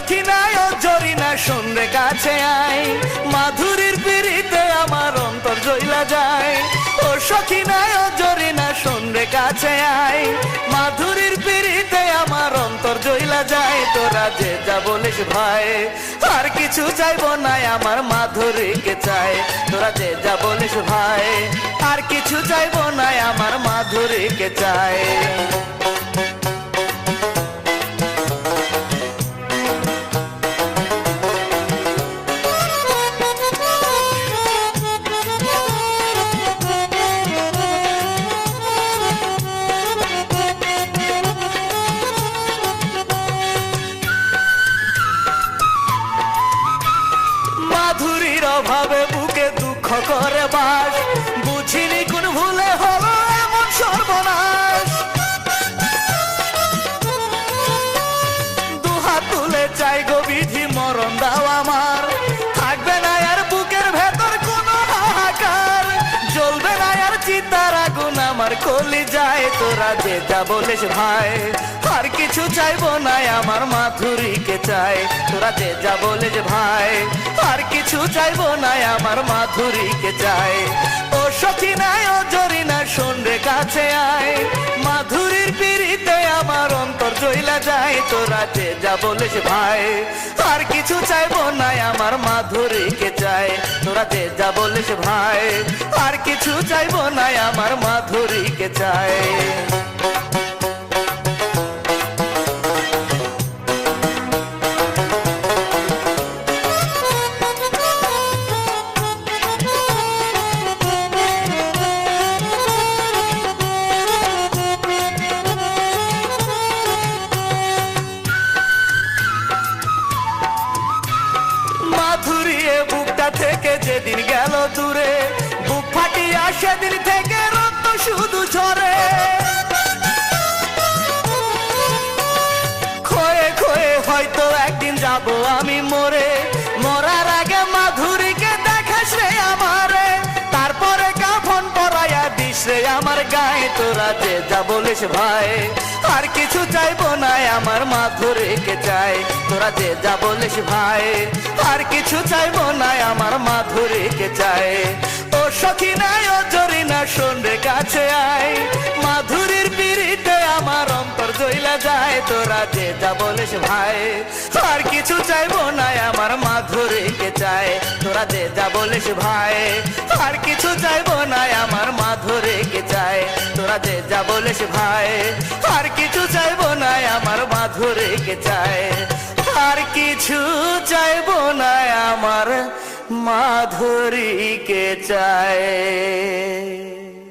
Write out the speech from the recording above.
সখী নাই ও জরিনা শুনরে কাছে আয়, মাধুরীর পিড়িতে আমার অন্তর জ্বলা যায়। ও সখী নাই ও জরিনা শুনরে কাছে আয়, মাধুরীর পিড়িতে আমার অন্তর জ্বলা যায়। তোরা যে যা বলিস ভাই, আর কিছু চাইবো না আমার মাধুরীকে চাই। তোরা যে যা বলিস ভাই, আর কিছু চাইবো না আমার মাধুরীকে চাই। মাধুরীর অভাবে বুকে দুঃখ করে বাস, বুঝিনি কোন ভুলে হলো এমন সর্বনাশ। দুহাত তুলে চাই গো বিধি মরণ দাও আমার, থাকবে না আর বুকের ভেতর কোনো হাহাকার, জ্বলবে না আর চিতার আগুন আমার কলি যায়। তোরা যে যা বলিস ভাই, আর কিছু চাইবো না আমার মাধুরীকে চাই। তোরা যে যা বলিস ভাই, আর কিছু চাইবো না আমার মাধুরীকে চাই। ও সখী নাই ও জরিনা শুনরে কাছে আয়, মাধুরীর পিড়িতে আমার অন্তর জ্বলা যায়। তোরা যে যা বলিস ভাই, আর কিছু চাইবো না আমার মাধুরীকে চাই। তোরা যে যা বলিস ভাই, আর কিছু চাইবো না আমার মাধুরীকে চাই। মাধুরী এ বুকটা থেকে যেদিন গেল দূরে, বুক ফাটিয়া সেদিন থেকে রক্ত শুধু ঝরে। খয়ে খয়ে হয়তো একদিন যাব আমি মরে, মরার আগে মাধুরীকে দেখাস রে আমারে, তারপরে কাফন পরাইয়া দিস রে আমার গায়ে। তোরা যে যা বলিস ভাই, আর কিছু চাইবো না আমার মাধুরীকে চাই। তোরা যে যা বলিস ভাই, আর কিছু চাইবো না আমার মাধুরীকে চাই। ও সখী নাই ও জরিনা শুনরে কাছে আয়, মাধুরীর পিড়িতে আমার অন্তর জ্বলা যায়। তোরা যে যা বলিস ভাই, আর কিছু চাইবো না আমার মাধুরীকে চাই। তোরা যে যা বলিস ভাই, আর কিছু চাইবো না আমার মাধুরীকে চাই। তোরা যে যা বলিস ভাই, আর কিছু চাইবো না আমার মাধুরীকে চাই। আর কিছু চাইবো না আমার মাধুরীকে চাই।